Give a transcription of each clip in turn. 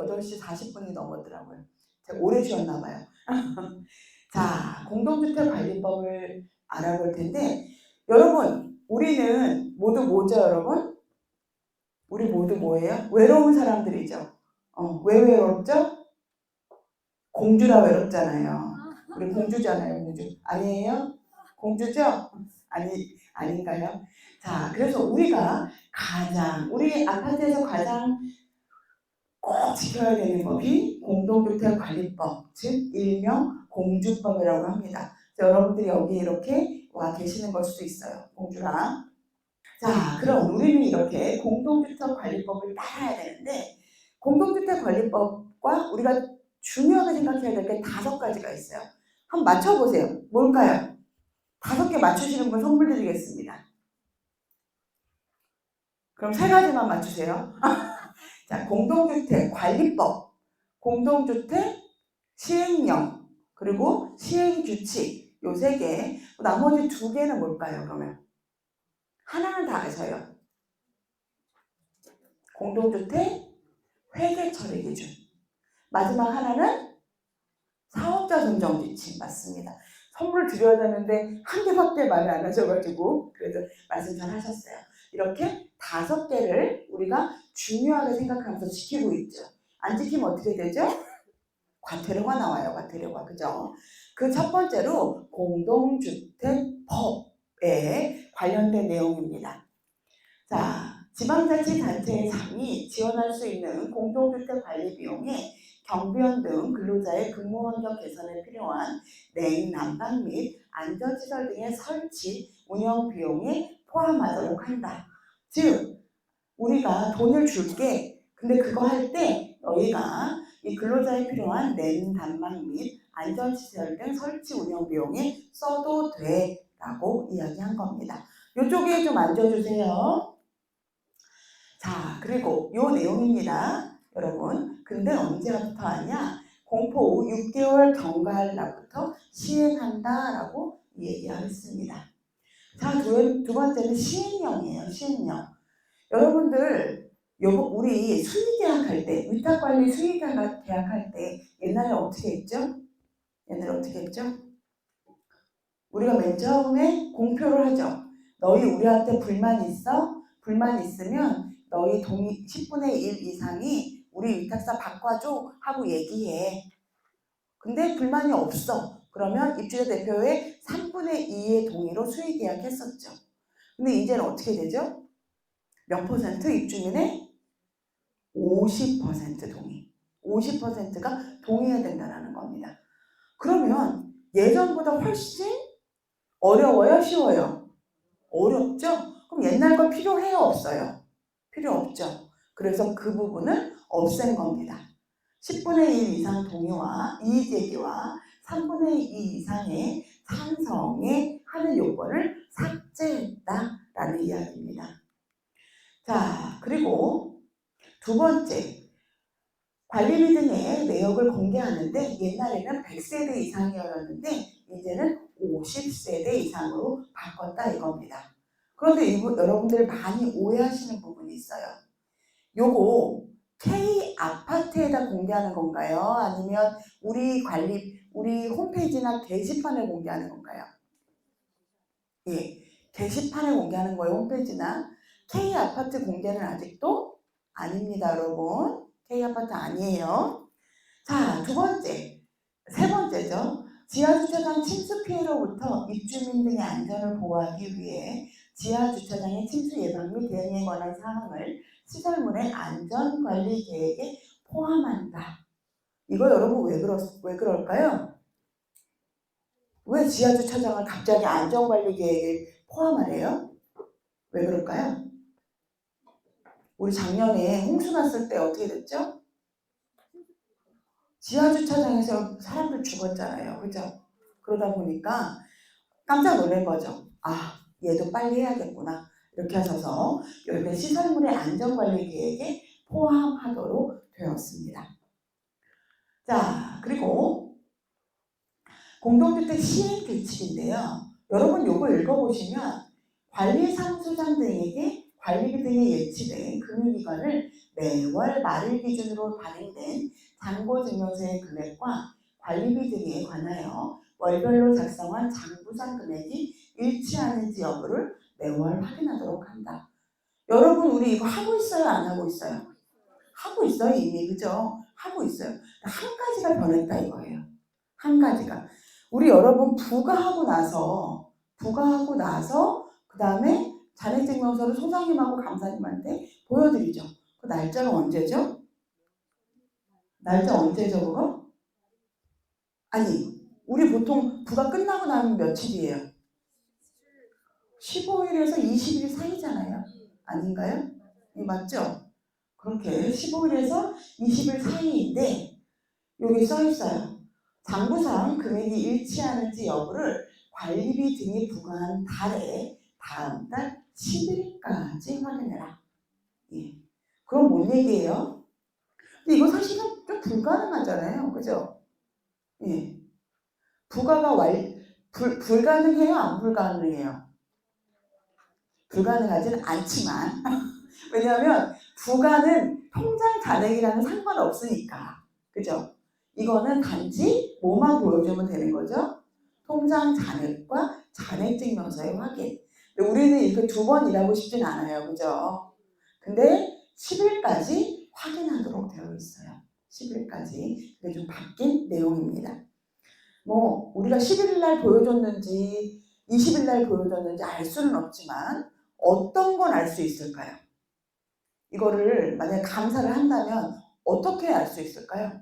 8시 40분이 넘었더라고요. 제가 오래 쉬었나 봐요. 자, 공동주택관리법을 알아볼 텐데, 여러분, 우리는 모두 뭐죠, 여러분? 우리 모두 뭐예요? 외로운 사람들이죠. 왜 외롭죠? 공주라 외롭잖아요. 우리 공주잖아요, 공주. 아니에요? 공주죠? 아닌가요? 자, 그래서 우리가 우리 아파트에서 가장 꼭 지켜야 되는 법이 공동주택관리법, 즉 일명 공주법이라고 합니다. 여러분들이 여기 이렇게 와 계시는 걸 수도 있어요. 공주랑. 자, 그럼 우리는 이렇게 공동주택관리법을 따라야 되는데, 공동주택관리법과 우리가 중요하게 생각해야 될 게 5가지가 있어요. 한번 맞춰보세요. 뭘까요? 5개 맞추시는 분 선물 드리겠습니다. 그럼 3가지만 맞추세요. 자, 공동주택관리법, 공동주택 시행령, 그리고 시행규칙, 요 3개. 나머지 2개는 뭘까요, 그러면? 하나는 다 아셔요. 공동주택 회계 처리 기준. 마지막 하나는 사업자 선정 지침. 맞습니다. 선물 드려야 되는데 한 개밖에 말을 안 하셔가지고 그래도 말씀 잘 하셨어요. 이렇게 5개를 우리가 중요하게 생각하면서 지키고 있죠. 안 지키면 어떻게 되죠? 과태료가 나와요. 과태료가. 그죠? 그 첫 번째로 공동주택법에 관련된 내용입니다. 자, 지방자치단체의 장이 지원할 수 있는 공동주택 관리 비용에 경비원 등 근로자의 근무 환경 개선에 필요한 냉난방 및 안전시설 등의 설치, 운영 비용에 포함하도록 한다. 즉, 우리가 돈을 줄게. 근데 그거 할 때 너희가 이 근로자에 필요한 냉난방 및 안전시설 등 설치, 운영 비용에 써도 돼 라고 이야기한 겁니다. 이쪽에 좀 앉아주세요. 자, 그리고 요 내용입니다. 여러분, 근데 언제부터 하냐? 공포 후 6개월 경과할 날부터 시행한다 라고 얘기하였습니다. 자, 두 번째는 시행령이에요. 시행령. 여러분들, 우리 수의계약할 때, 위탁관리 수의계약할 때 옛날에 어떻게 했죠? 우리가 맨 처음에 공표를 하죠. 너희 우리한테 불만 있어? 불만 있으면 너희 10분의 1 이상이 우리 위탁사 바꿔줘 하고 얘기해. 근데 불만이 없어. 그러면 입주자 대표의 3분의 2의 동의로 수의 계약했었죠. 근데 이제는 어떻게 되죠? 몇 퍼센트? 입주민의 50% 동의. 50%가 동의해야 된다는 겁니다. 그러면 예전보다 훨씬 어려워요? 쉬워요? 어렵죠? 그럼 옛날 거 필요해요? 없어요? 필요 없죠. 그래서 그 부분을 없앤 겁니다. 10분의 1 이상 동의와 이의제기와 3분의 2 이상의 찬성에 하는 요건을 삭제했다라는 이야기입니다. 자, 그리고 2번째, 관리비 등의 내역을 공개하는데 옛날에는 100세대 이상이었는데 이제는 50세대 이상으로 바꿨다 이겁니다. 그런데 여러분들 많이 오해하시는 부분이 있어요. 요거 K 아파트에다 공개하는 건가요? 아니면 우리 홈페이지나 게시판에 공개하는 건가요? 예, 게시판에 공개하는 거예요. 홈페이지나. K 아파트 공개는 아직도 아닙니다, 여러분. K 아파트 아니에요. 자, 세 번째죠. 지하주차장 침수 피해로부터 입주민 등의 안전을 보호하기 위해 지하주차장의 침수 예방 및 대응에 관한 사항을 시설물의 안전관리 계획에 포함한다. 이거 여러분 왜 그럴까요? 왜 지하주차장을 갑자기 안전관리 계획에 포함하래요? 왜 그럴까요? 우리 작년에 홍수 났을 때 어떻게 됐죠? 지하주차장에서 사람들 죽었잖아요. 그죠? 그러다 보니까 깜짝 놀란 거죠. 아, 얘도 빨리 해야겠구나. 이렇게 하셔서 이렇게 시설물의 안전관리 계획에 포함하도록 되었습니다. 자, 그리고 공동주택 시행규칙인데요. 여러분 요거 읽어보시면 관리사무소장 등에게 관리비 등이 예치된 금융기관을 매월 말일 기준으로 발행된 잔고증명서의 금액과 관리비 등에 관하여 월별로 작성한 장부상 금액이 일치하는지 여부를 매월 확인하도록 한다. 여러분 우리 이거 하고 있어요? 안 하고 있어요? 하고 있어요 이미. 그죠? 하고 있어요. 한 가지가 변했다 이거예요. 한 가지가. 우리 여러분 부가하고 나서 그 다음에 잔액증명서를 소장님하고 감사님한테 보여드리죠. 그 날짜가 언제죠? 날짜 언제죠 그거? 아니 우리 보통 부가 끝나고 나면 며칠이에요? 15일에서 20일 사이잖아요. 아닌가요? 네, 맞죠? 그렇게 15일에서 20일 사이인데 여기 써 있어요. 장부상 금액이 일치하는지 여부를 관리비 등이 부과한 달에 다음 달 10일까지 확인해라. 예. 그럼 뭔 얘기예요? 근데 이거 사실은 좀 불가능하잖아요. 그죠? 예. 부가가 불가능해요? 안 불가능해요? 불가능하지는 않지만 왜냐하면 부가는 통장 잔액이랑은 상관없으니까. 그죠? 이거는 단지 뭐만 보여주면 되는 거죠? 통장 잔액과 잔액증명서의 확인. 우리는 이렇게 두 번 일하고 싶진 않아요. 그죠? 근데 10일까지 확인하도록 되어 있어요. 10일까지. 이게 좀 바뀐 내용입니다. 뭐 우리가 11일 날 보여줬는지 20일 날 보여줬는지 알 수는 없지만 어떤 건 알 수 있을까요? 이거를 만약에 감사를 한다면 어떻게 알 수 있을까요?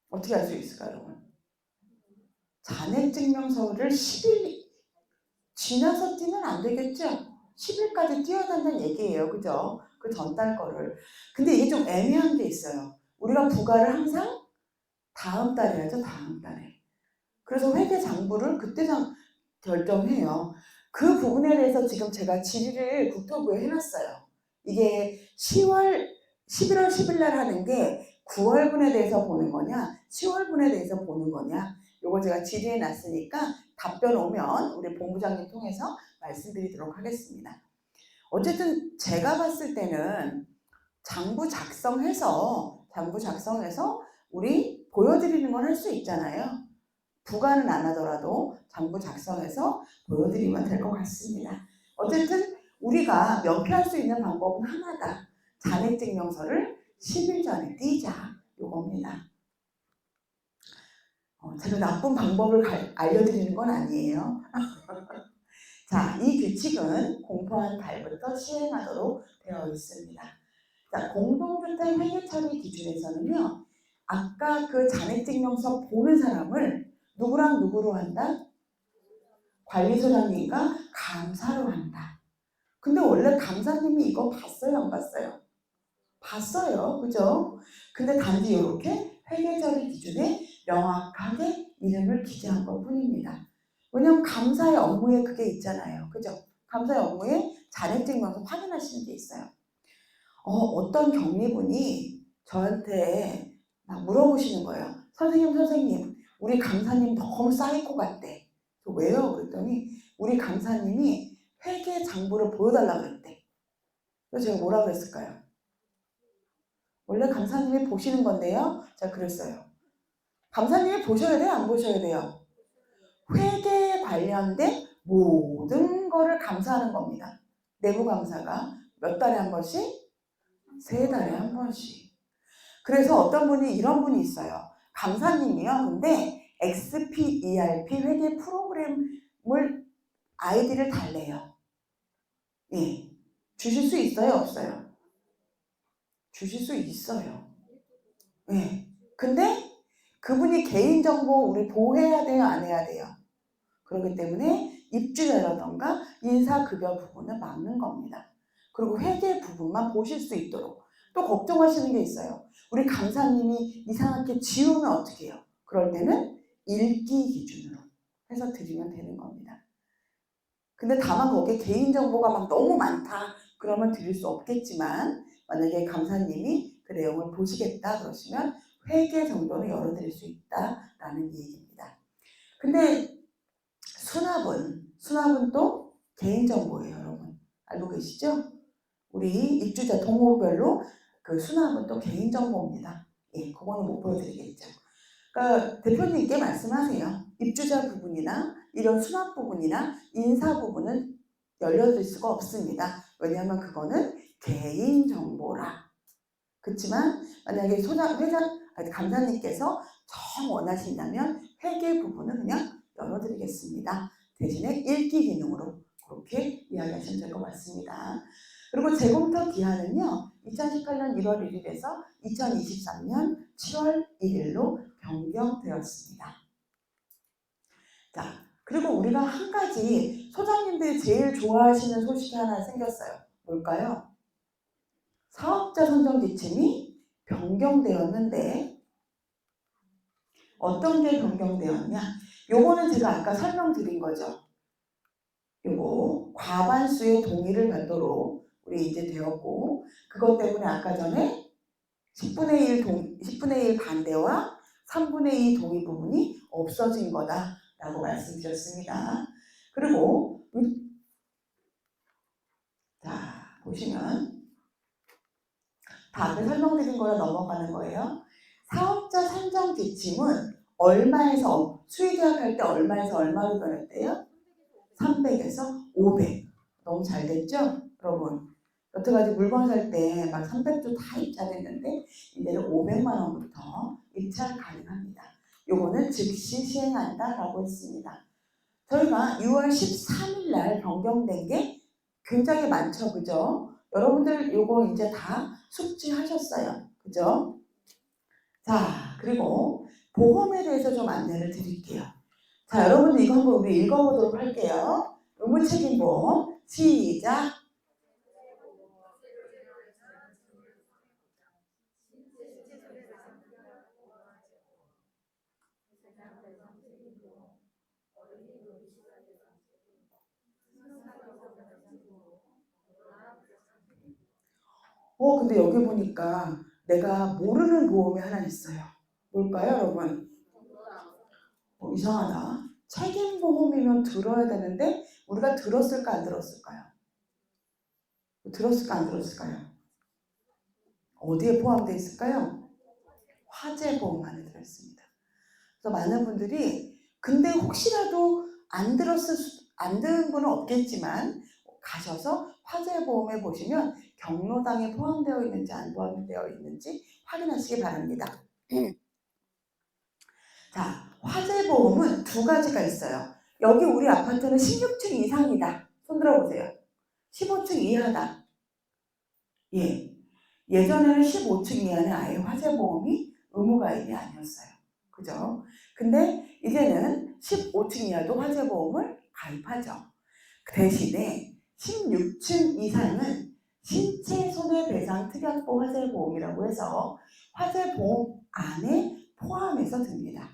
어떻게 알 수 있을까요, 여러분? 잔액증명서를 10일 지나서 띄면 안 되겠죠? 10일까지 띄어야 된다는 얘기예요. 그죠? 그 전달 거를. 근데 이게 좀 애매한 게 있어요. 우리가 부가를 항상 다음 달에 하죠. 다음 달에. 그래서 회계장부를 그때 결정해요. 그 부분에 대해서 지금 제가 질의를 국토부에 해놨어요. 이게 11월 10일 날 하는 게 9월분에 대해서 보는 거냐, 10월분에 대해서 보는 거냐, 요걸 제가 질의해 놨으니까 답변 오면 우리 본부장님 통해서 말씀드리도록 하겠습니다. 어쨌든 제가 봤을 때는 장부 작성해서 우리 보여드리는 건 할 수 있잖아요. 부가는 안 하더라도 장부 작성해서 보여드리면 될 것 같습니다. 어쨌든 우리가 명쾌할 수 있는 방법은 하나다. 잔액증명서를 10일 전에 띄자. 요겁니다. 제가 나쁜 방법을 알려드리는 건 아니에요. 자, 이 규칙은 공포한 달부터 시행하도록 되어 있습니다. 자, 공동주택 회계처리 기준에서는요. 아까 그 잔액증명서 보는 사람을 누구랑 누구로 한다? 관리소장님과 감사로 한다. 근데 원래 감사님이 이거 봤어요? 안 봤어요? 봤어요. 그죠? 근데 단지 이렇게 회계처리 기준에 명확하게 이름을 기재한 것 뿐입니다. 왜냐하면 감사의 업무에 그게 있잖아요. 그죠? 감사의 업무에 잔액증명서 확인하시는 게 있어요. 어떤 경리분이 저한테 막 물어보시는 거예요. 선생님, 우리 감사님 너무 사이코 같대. 왜요? 그랬더니 우리 감사님이 회계 장부를 보여달라고 그랬대. 그래서 제가 뭐라 그랬을까요? 원래 감사님이 보시는 건데요. 제가 그랬어요. 감사님이 보셔야 돼요? 안 보셔야 돼요? 회계에 관련된 모든 거를 감사하는 겁니다. 내부 감사가 몇 달에 한 번씩? 3달에 한 번씩. 그래서 어떤 분이 이런 분이 있어요. 감사님이요. 근데 XPERP 회계 프로그램을 아이디를 달래요. 예. 주실 수 있어요? 없어요? 주실 수 있어요. 예. 근데 그분이 개인정보 우리 보호해야 돼요? 안 해야 돼요? 그렇기 때문에 입주자라던가 인사급여 부분을 막는 겁니다. 그리고 회계 부분만 보실 수 있도록. 또 걱정하시는 게 있어요. 우리 감사님이 이상하게 지우면 어떻게 해요? 그럴 때는 읽기 기준으로 해서 드리면 되는 겁니다. 근데 다만 거기에 개인정보가 막 너무 많다 그러면 드릴 수 없겠지만 만약에 감사님이 그 내용을 보시겠다 그러시면 회계 정도는 열어드릴 수 있다라는 얘기입니다. 근데 수납은 또 개인정보예요, 여러분. 알고 계시죠? 우리 입주자 동호별로 그 수납은 또 개인정보입니다. 예, 그거는 못 보여드리겠죠. 그러니까 대표님께 말씀하세요. 입주자 부분이나 이런 수납 부분이나 인사 부분은 열려줄 수가 없습니다. 왜냐하면 그거는 개인정보라. 그렇지만 만약에 감사님께서 정 원하신다면 회계 부분은 그냥 열어드리겠습니다. 대신에 읽기 기능으로 그렇게 이야기하시면 될 것 같습니다. 그리고 재검토 기한은요. 2018년 1월 1일에서 2023년 7월 1일로 변경되었습니다. 자, 그리고 우리가 한 가지 소장님들이 제일 좋아하시는 소식이 하나 생겼어요. 뭘까요? 사업자 선정 지침이 변경되었는데 어떤 게 변경되었냐? 요거는 제가 아까 설명드린 거죠. 요거 과반수의 동의를 받도록 우리 이제 되었고 그것 때문에 아까 전에 10분의 1 반대와 3분의 2 동의 부분이 없어진 거다라고 말씀드렸습니다. 그리고 자 보시면 다 앞에 설명드린 거라 넘어가는 거예요. 사업자 선정 지침은 얼마에서 수의계약할 때 얼마에서 얼마로 변했대요? 300에서 500. 너무 잘 됐죠? 여러분. 여태까지 물건 살 때 막 300도 다 입찰했는데 이제는 500만 원부터 입찰 가능합니다. 요거는 즉시 시행한다라고 했습니다. 저희가 6월 13일 날 변경된 게 굉장히 많죠. 그죠? 여러분들 요거 이제 다 숙지하셨어요. 그죠? 자, 그리고 보험에 대해서 좀 안내를 드릴게요. 자, 여러분들 이거 한번 우리 읽어보도록 할게요. 의무책임보험 시작. 근데 여기 보니까 내가 모르는 보험이 하나 있어요. 뭘까요, 여러분? 이상하다. 책임보험이면 들어야 되는데 우리가 들었을까 안 들었을까요? 들었을까 안 들었을까요? 어디에 포함되어 있을까요? 화재보험 안에 들어있습니다. 그래서 많은 분들이 근데 혹시라도 안 들은 분은 없겠지만 가셔서 화재보험에 보시면 경로당에 포함되어 있는지 안 포함되어 있는지 확인하시기 바랍니다. 자, 화재보험은 두 가지가 있어요. 여기 우리 아파트는 16층 이상이다. 손 들어보세요. 15층 이하다. 예. 예전에는 15층 이하는 아예 화재보험이 의무가입이 아니었어요. 그죠? 근데 이제는 15층 이하도 화재보험을 가입하죠. 대신에 16층 이상은 신체손해배상 특약보 화재보험이라고 해서 화재보험 안에 포함해서 듭니다.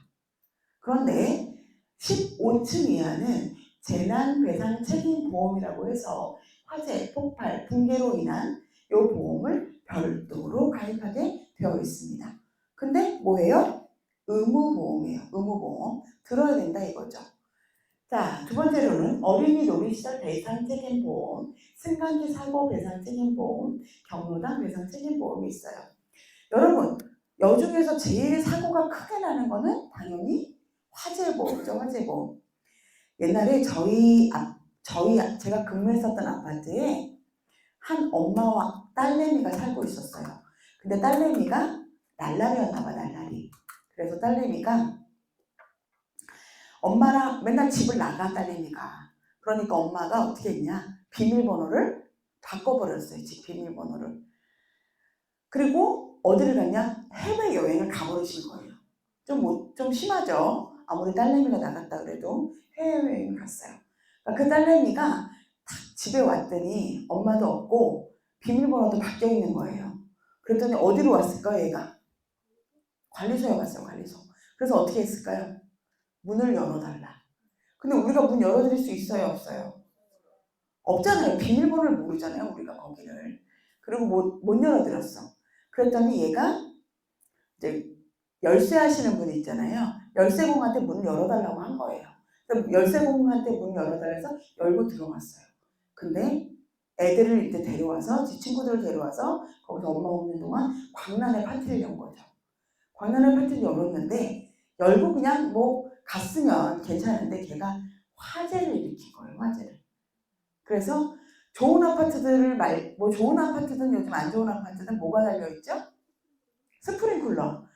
그런데 15층 이하는 재난배상책임보험이라고 해서 화재, 폭발, 붕괴로 인한 이 보험을 별도로 가입하게 되어 있습니다. 근데 뭐예요? 의무보험이에요. 의무보험. 들어야 된다 이거죠. 자, 두 번째로는 어린이 놀이시설 배상책임보험, 승강기 사고 배상책임보험, 경로당 배상책임보험이 있어요. 여러분, 여 중에서 제일 사고가 크게 나는 거는 당연히 화재보험이죠. 화재보험. 옛날에 제가 근무했었던 아파트에 한 엄마와 딸내미가 살고 있었어요. 근데 딸내미가 날라리였나 봐, 날라리. 그래서 딸내미가 엄마랑 맨날 집을 나가, 딸내미가. 그러니까 엄마가 어떻게 했냐? 비밀번호를 바꿔버렸어요. 집 비밀번호를. 그리고 어디를 갔냐? 해외여행을 가버리신 거예요. 좀 심하죠? 아무리 딸내미가 나갔다 그래도 해외여행을 갔어요. 그러니까 그 딸내미가 딱 집에 왔더니 엄마도 없고 비밀번호도 바뀌어 있는 거예요. 그랬더니 어디로 왔을까요, 얘가? 관리소에 왔어요, 관리소. 그래서 어떻게 했을까요? 문을 열어달라. 근데 우리가 문 열어드릴 수 있어요, 없어요? 없잖아요. 비밀번호를 모르잖아요, 우리가 거기를. 그리고 못 열어드렸어. 그랬더니 얘가 이제 열쇠 하시는 분 있잖아요. 열쇠공한테 문을 열어달라고 한 거예요. 열쇠공한테 문을 열어달라서 열고 들어갔어요. 근데 애들을 이제 데려와서, 지 친구들을 데려와서 거기서 엄마 없는 동안 광란의 파티를 연 거죠. 광란의 파티를 열었는데 열고 그냥 뭐 갔으면 괜찮은데 걔가 화재를 일으킨 거예요. 화재를. 그래서 좋은 아파트들을 뭐 좋은 아파트든 요즘 안 좋은 아파트든 뭐가 달려있죠? 스프링클러가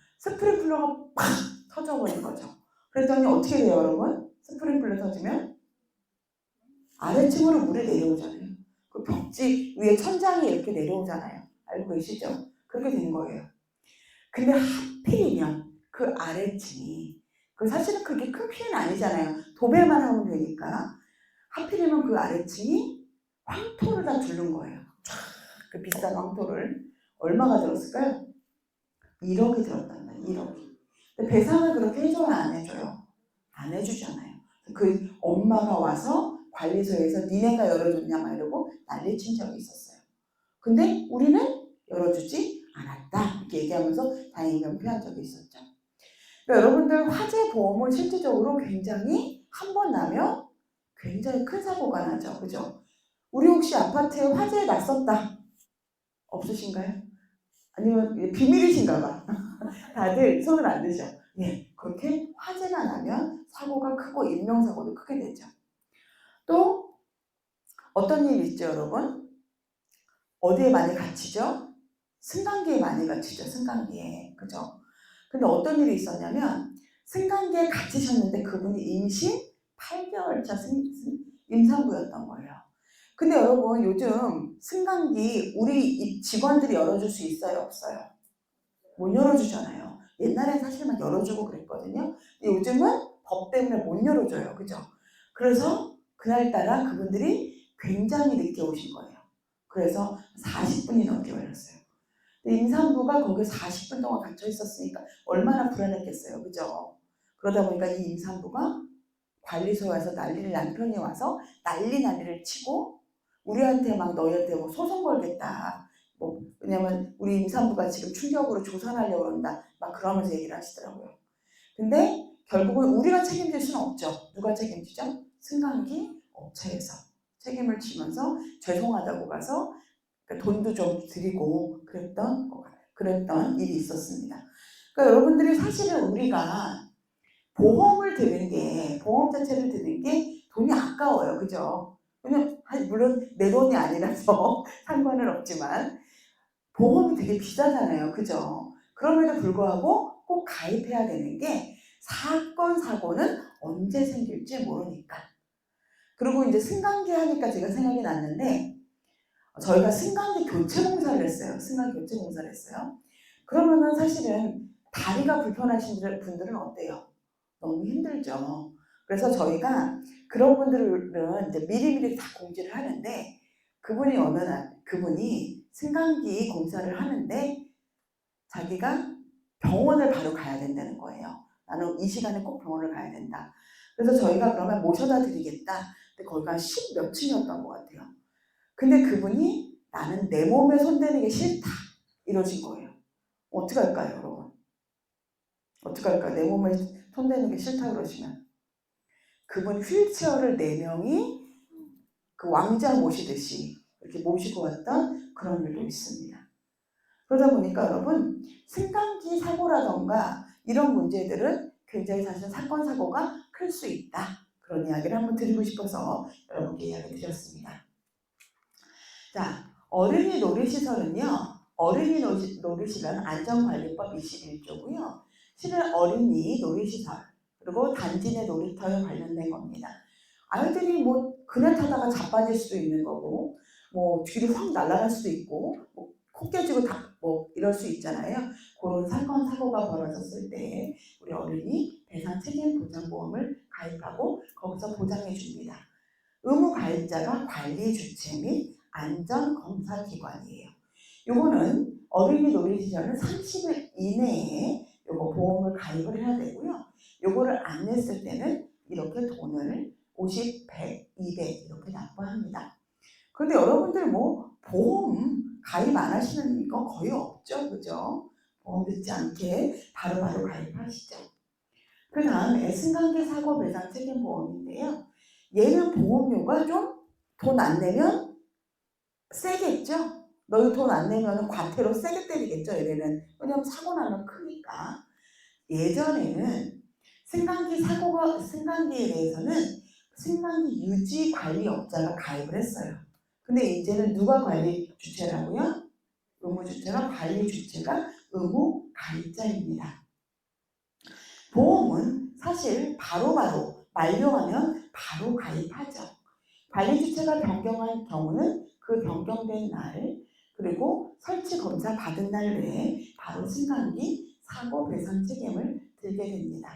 팍 터져버린 거죠. 그랬더니 어떻게 돼요, 여러분? 스프링클러 터지면 아래층으로 물이 내려오잖아요. 그 벽지 위에 천장이 이렇게 내려오잖아요. 알고 계시죠? 그렇게 된 거예요. 근데 하필이면 그 아래층이, 그 사실은 그렇게 큰 피해는 아니잖아요. 도배만 하면 되니까. 하필이면 그 아래층이 황토를 다 두른 거예요. 쫙 그 비싼 황토를. 얼마가 들었을까요? 1억이 들었단 말이에요. 1억이. 근데 배상을 그렇게 해줘야 안 해줘요? 안 해주잖아요. 그 엄마가 와서 관리소에서 니네가 열어줬냐 막 이러고 난리친 적이 있었어요. 근데 우리는 열어주지 않았다 이렇게 얘기하면서 다행히 명피한 적이 있었죠. 그러니까 여러분들 화재 보험은 실질적으로 굉장히 한 번 나면 굉장히 큰 사고가 나죠. 그죠? 우리 혹시 아파트에 화재 났었다 없으신가요? 아니면 비밀이신가 봐. 다들 손을 안 드셔. 예, 그렇게 화재가 나면 사고가 크고 인명사고도 크게 되죠. 또 어떤 일이 있죠, 여러분? 어디에 많이 갇히죠? 승강기에 많이 갇히죠, 승강기에. 그죠? 근데 어떤 일이 있었냐면 승강기에 갇히셨는데 그분이 임신 8개월차 임산부였던 거예요. 근데 여러분 요즘 승강기 우리 직원들이 열어줄 수 있어요, 없어요? 못 열어주잖아요. 옛날엔 사실 막 열어주고 그랬거든요. 근데 요즘은 법 때문에 못 열어줘요. 그죠? 그래서 그날따라 그분들이 굉장히 늦게 오신 거예요. 그래서 40분이 넘게 걸렸어요. 임산부가 거기에 40분 동안 갇혀 있었으니까 얼마나 불안했겠어요. 그죠? 그러다 보니까 이 임산부가 관리소에 와서 남편이 와서 난리를 치고 우리한테 막 너희한테 뭐 소송 걸겠다. 뭐 왜냐면 우리 임산부가 지금 충격으로 조산하려고 그런다. 막 그러면서 얘기를 하시더라고요. 근데 결국은 우리가 책임질 수는 없죠. 누가 책임지죠? 승강기 업체에서 책임을 지면서 죄송하다고 가서 돈도 좀 드리고 그랬던 일이 있었습니다. 그러니까 여러분들이 사실은 우리가 보험 자체를 드는 게 돈이 아까워요. 그죠? 물론 내 돈이 아니라서 상관은 없지만 보험이 되게 비싸잖아요. 그죠? 그럼에도 불구하고 꼭 가입해야 되는 게 사건은 언제 생길지 모르니까. 그리고 이제 승강기 하니까 제가 생각이 났는데 저희가 승강기 교체 공사를 했어요. 승강기 교체 공사를 했어요. 그러면은 사실은 다리가 불편하신 분들은 어때요? 너무 힘들죠. 그래서 저희가 그런 분들은 이제 미리미리 다 공지를 하는데 그분이 승강기 공사를 하는데 자기가 병원을 바로 가야 된다는 거예요. 나는 이 시간에 꼭 병원을 가야 된다. 그래서 저희가 그러면 모셔다 드리겠다. 근데 거기가 10 몇 층이었던 것 같아요. 근데 그분이 나는 내 몸에 손대는 게 싫다. 이러신 거예요. 어떻게 할까요, 여러분? 어떻게 할까요? 내 몸에 손대는 게 싫다 그러시면. 그분 휠체어를 4명이 그 왕자 모시듯이 이렇게 모시고 왔던 그런 일도 있습니다. 그러다 보니까 여러분 승강기 사고라던가 이런 문제들은 굉장히 사실 사건 사고가 클 수 있다. 그런 이야기를 한번 드리고 싶어서 여러분께 이야기 드렸습니다. 자, 어린이 놀이시설은요. 어린이 놀이시설은 안전관리법 21조고요. 실은 어린이 놀이시설 그리고 단지 내 놀이터에 관련된 겁니다. 아이들이 뭐 그네 타다가 자빠질 수도 있는 거고 뭐 뒤로 확 날아갈 수도 있고 코 깨지고 뭐 이럴 수 있잖아요. 그런 사건 사고가 벌어졌을 때 우리 어린이 배상 책임 보장보험을 가입하고 거기서 보장해 줍니다. 의무 가입자가 관리 주체 및 안전검사기관이에요. 요거는 어린이 놀이시설은 30일 이내에 요거 보험을 가입을 해야 되고요. 요거를 안 냈을 때는 이렇게 돈을 50, 100, 200 이렇게 납부합니다. 그런데 여러분들 뭐 보험 가입 안 하시는 거 거의 없죠. 그죠? 보험 듣지 않게 바로바로 가입하시죠. 그 다음에 승강기 사고 배상 책임 보험인데요. 얘는 보험료가 좀 돈 안 내면 세겠죠? 너희 돈 안 내면 과태료 세게 때리겠죠, 얘네는. 왜냐면 사고 나면 크니까. 예전에는 승강기에 대해서는 승강기 유지 관리업자가 가입을 했어요. 근데 이제는 누가 관리 주체라고요? 의무 주체가 관리 주체가 의무 가입자입니다. 보험은 사실 바로바로 만료하면 바로 가입하죠. 관리 주체가 변경한 경우는 그 변경된 날 그리고 설치 검사 받은 날 내에 바로 승강기 사고 배상 책임을 들게 됩니다.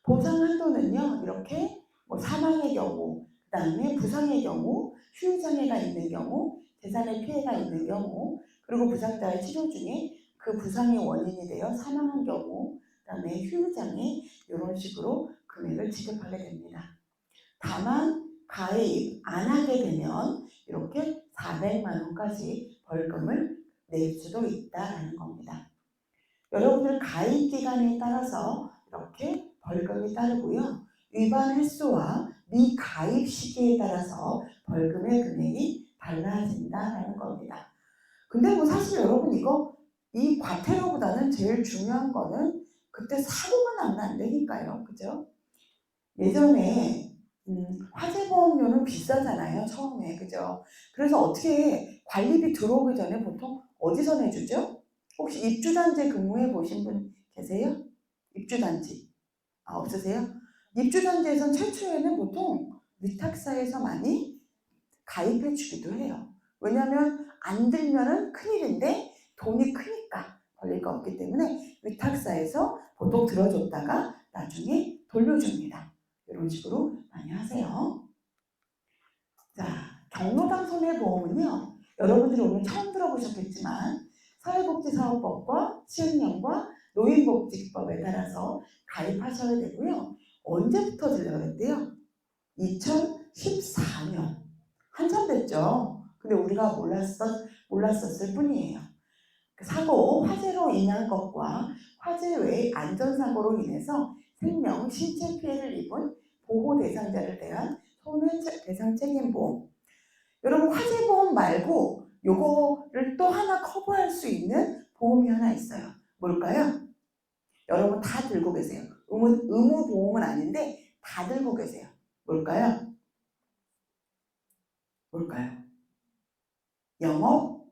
보상 한도는요, 이렇게 사망의 경우, 그 다음에 부상의 경우, 휴유장애가 있는 경우, 재산의 피해가 있는 경우, 그리고 부상자의 치료 중에 그 부상의 원인이 되어 사망한 경우, 그 다음에 휴유장애, 이런 식으로 금액을 지급하게 됩니다. 다만 가입 안 하게 되면 이렇게 400만 원까지 벌금을 낼 수도 있다는 겁니다. 여러분들 가입 기간에 따라서 이렇게 벌금이 따르고요. 위반 횟수와 미가입 시기에 따라서 벌금의 금액이 달라진다는 겁니다. 근데 사실 여러분 이 과태료보다는 제일 중요한 거는 그때 사고가 나면 안 되니까요. 그죠? 예전에 화재보험료는 비싸잖아요. 처음에. 그죠? 그래서 어떻게 관리비 들어오기 전에 보통 어디서 내주죠? 혹시 입주단지에 근무해 보신 분 계세요? 입주단지. 없으세요? 입주단지에선 최초에는 보통 위탁사에서 많이 가입해 주기도 해요. 왜냐하면 안 들면은 큰일인데 돈이 크니까 걸릴 거 없기 때문에 위탁사에서 보통 들어줬다가 나중에 돌려줍니다. 이런 식으로 많이 하세요. 자, 경로당 손해보험은요. 여러분들이 오늘 처음 들어보셨겠지만 사회복지사업법과 시행령과 노인복지법에 따라서 가입하셔야 되고요. 언제부터 들려그랬대요? 2014년. 한참 됐죠. 근데 우리가 몰랐었을 뿐이에요. 사고, 화재로 인한 것과 화재 외의 안전사고로 인해서 생명, 신체 피해를 입은 보호 대상자를 대한 손해배상 책임보험. 여러분 화재보험 말고 요거를 또 하나 커버할 수 있는 보험이 하나 있어요. 뭘까요? 여러분 다 들고 계세요. 의무보험은 아닌데 다 들고 계세요. 뭘까요? 영업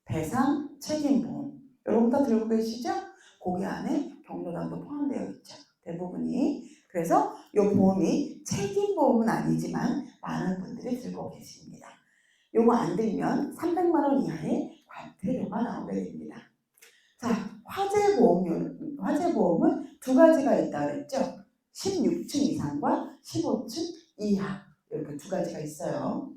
배상 책임보험. 여러분 다 들고 계시죠? 거기 안에 경로당도 포함되어 있죠. 대부분이. 그래서 이 보험이 책임보험은 아니지만 많은 분들이 들고 계십니다. 요거 안 들면 300만 원 이하의 과태료가 나오게 됩니다. 자, 화재보험은 두 가지가 있다 그랬죠? 16층 이상과 15층 이하 이렇게 두 가지가 있어요.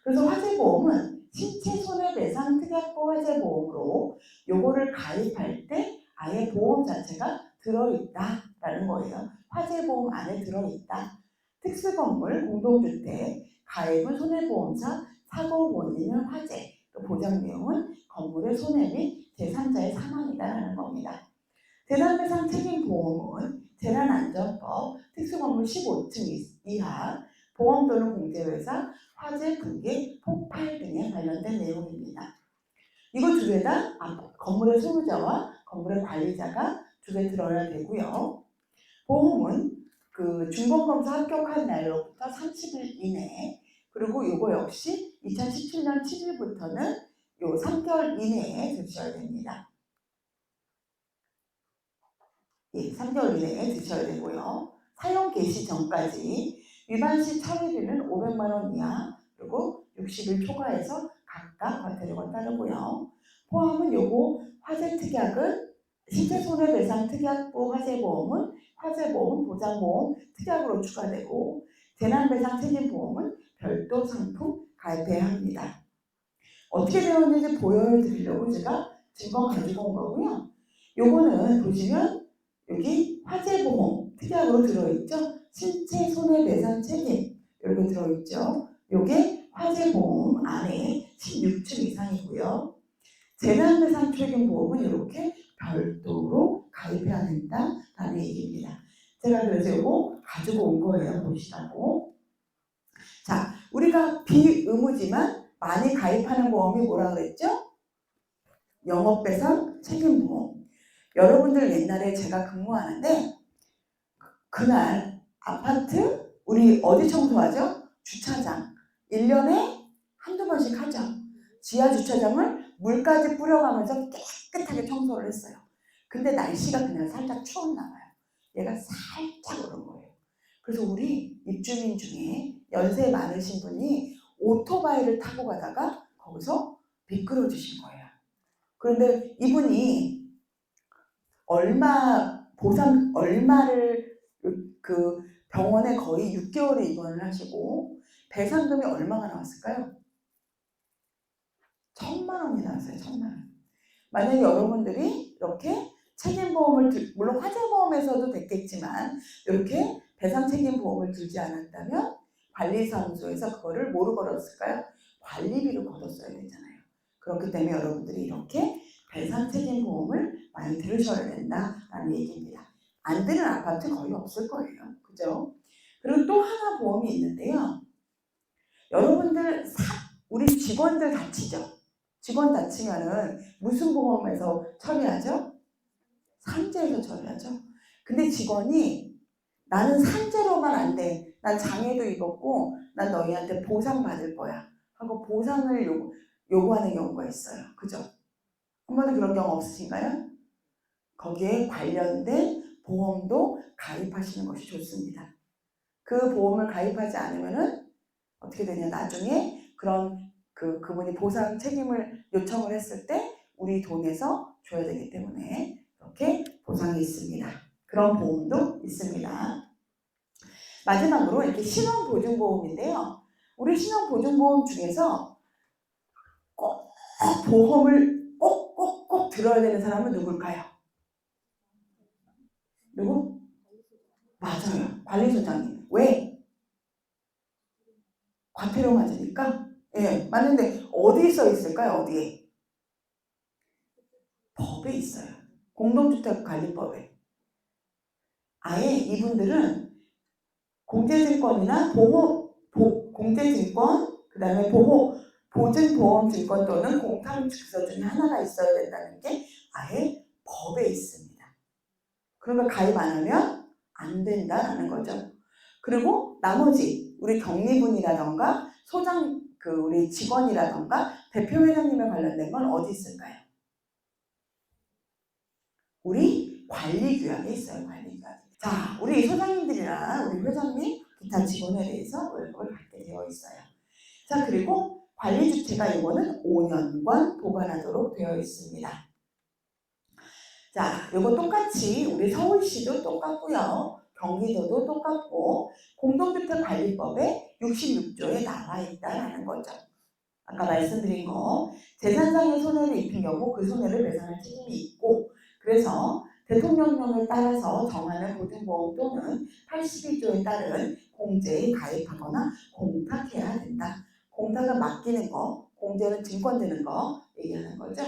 그래서 화재보험은 신체 손해배상 특약보 화재보험으로 요거를 가입할 때 아예 보험 자체가 들어있다라는 거예요. 화재보험 안에 들어있다. 특수건물, 공동주택, 가입은 손해보험사, 사고 원인은 화재, 보장 내용은 건물의 손해 및 제3자의 사망이다라는 겁니다. 재난배상 책임보험은 재난안전법, 특수건물 15층 이하, 보험 또는 공제회사, 화재, 붕괴, 폭발 등에 관련된 내용입니다. 이거 두 개 다 건물의 소유자와 건물의 관리자가 두 개 들어야 되고요. 보험은 중공검사 합격한 날로부터 30일 이내, 그리고 이거 역시 2017년 7일부터는 요 3개월 이내에 드셔야 됩니다. 예, 3개월 이내에 드셔야 되고요. 사용 개시 전까지 위반 시 처리비는 500만 원 이하, 그리고 60일 초과해서 각각 과태료가 따르고요. 포함은 요거 화재 특약은 신체 손해배상 특약부 화재보험은 화재보험, 보장보험 특약으로 추가되고 재난배상 책임보험은 별도 상품 가입해야 합니다. 어떻게 되었는지 보여드리려고 제가 증거 가지고 온 거고요. 요거는 보시면 여기 화재보험 특약으로 들어있죠. 신체 손해배상 책임 이렇게 들어있죠. 요게 화재보험 안에 16층 이상이고요. 재난배상 책임보험은 이렇게 별도로 가입해야 된다라는 얘기입니다. 제가 그래서 이거 가지고 온 거예요. 보시라고. 자, 우리가 비의무지만 많이 가입하는 보험이 뭐라 그랬죠? 영업배상 책임보험. 여러분들 옛날에 제가 근무하는데 그날 아파트 우리 어디 청소하죠? 주차장. 1년에 한두 번씩 하죠. 지하 주차장을 물까지 뿌려가면서 깨끗하게 청소를 했어요. 근데 날씨가 그날 살짝 추웠나 봐요. 얘가 살짝 오른 거예요. 그래서 우리 입주민 중에 연세 많으신 분이 오토바이를 타고 가다가 거기서 미끄러지신 거예요. 그런데 이분이 얼마를 그 병원에 거의 6개월에 입원을 하시고 배상금이 얼마가 나왔을까요? 1,000만 원이 나왔어요. 1,000만 원. 만약에 여러분들이 이렇게 책임보험을 물론 화재보험에서도 됐겠지만 이렇게 배상책임보험을 들지 않았다면 관리사무소에서 그거를 뭐로 걸었을까요? 관리비로 걷었어야 되잖아요. 그렇기 때문에 여러분들이 이렇게 배상책임보험을 많이 들으셔야 된다라는 얘기입니다. 안 드는 아파트 거의 없을 거예요. 그죠? 그리고 또 하나 보험이 있는데요. 여러분들 우리 직원들 다치죠? 직원 다치면은 무슨 보험에서 처리하죠? 산재에서 처리하죠. 근데 직원이 나는 산재로만 안 돼. 난 장애도 입었고 난 너희한테 보상받을 거야. 하고 보상을 요구하는 경우가 있어요. 그죠? 한 번도 그런 경우 없으신가요? 거기에 관련된 보험도 가입하시는 것이 좋습니다. 그 보험을 가입하지 않으면은 어떻게 되냐, 나중에 그분이 보상 책임을 요청을 했을 때 우리 돈에서 줘야 되기 때문에 이렇게 보상이 있습니다. 그런 보험도 있습니다. 마지막으로 이렇게 신원보증보험인데요. 우리 신원보증보험 중에서 꼭 보험을 꼭 들어야 되는 사람은 누굴까요? 누구? 맞아요. 관리소장님. 왜? 과태료 맞으니까? 예, 맞는데 어디에 써 있을까요? 어디에? 법에 있어요. 공동주택관리법에. 아예 이분들은 공제증권이나 공제증권, 그 다음에 보증보험증권 또는 공탁주서 중에 하나가 있어야 된다는 게 아예 법에 있습니다. 그러니까 가입 안 하면 안 된다는 거죠. 그리고 나머지 우리 경리분이라던가 우리 직원이라던가 대표회장님에 관련된 건 어디 있을까요? 우리 관리규약에 있어요. 관리규약. 자, 우리 소장님들이나 우리 회장님, 기타 직원에 대해서 월급을 받게 되어 있어요. 자, 그리고 관리주체가 이거는 5년간 보관하도록 되어 있습니다. 자, 이거 똑같이 우리 서울시도 똑같고요. 경기도도 똑같고 공동주택관리법에 66조에 나와 있다라는 거죠. 아까 말씀드린 거 재산상의 손해를 입힌 경우 그 손해를 배상할 책임이 있고 그래서 대통령령에 따라서 정하는 보증보험 또는 82조에 따른 공제에 가입하거나 공탁해야 된다. 공탁은 맡기는 거, 공제는 증권 드는 거 얘기하는 거죠.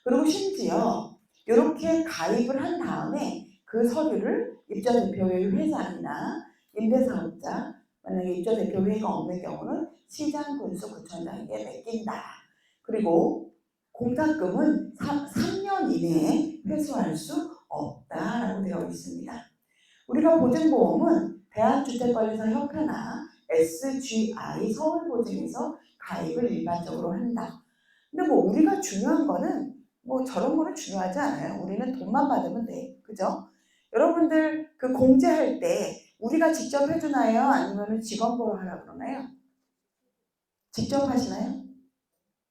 그리고 심지어 이렇게 가입을 한 다음에 그 서류를 입주대표회의 회장이나 임대사업자, 만약에 입주대표회의가 없는 경우는 시장, 군수, 구청장에게 맡긴다. 그리고 공탁금은 3년 이내에 회수할 수 없다라고 되어 있습니다. 우리가 보증보험은 대한주택관리사협회나 SGI 서울보증에서 가입을 일반적으로 한다. 근데 뭐 우리가 중요한 거는 뭐 저런 거는 중요하지 않아요. 우리는 돈만 받으면 돼. 그죠? 여러분들 그 공제할 때 우리가 직접 해주나요? 아니면 직원 보러 하라고 그러나요? 직접 하시나요?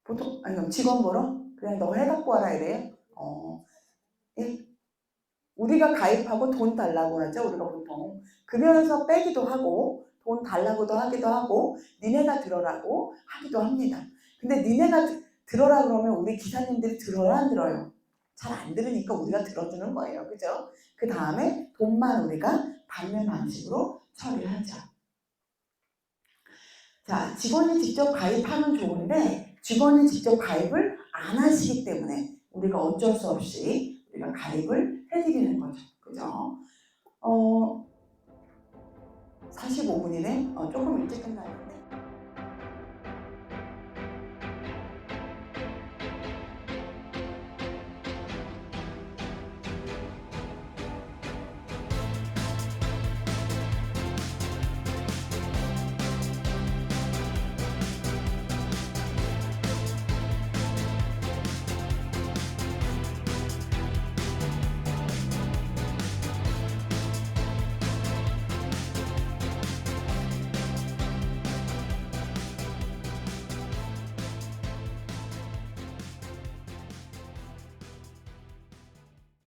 보통 아니 그럼 직원 보러? 그냥 너 해갖고 와라 이래요? 예? 우리가 가입하고 돈 달라고 하죠. 우리가 보통 급여에서 빼기도 하고 돈 달라고도 하기도 하고 니네가 들어라고 하기도 합니다. 근데 니네가 들어라 그러면 우리 기사님들이 들어요 안 들어요? 잘 안 들으니까 우리가 들어주는 거예요. 그죠? 그 다음에 돈만 우리가 받는 방식으로 처리하죠. 자, 직원이 직접 가입하면 좋은데 직원이 직접 가입을 안 하시기 때문에 우리가 어쩔 수 없이 우리가 가입을 해드리는 거죠. 그죠? 45분이네? 조금 일찍 끝나는데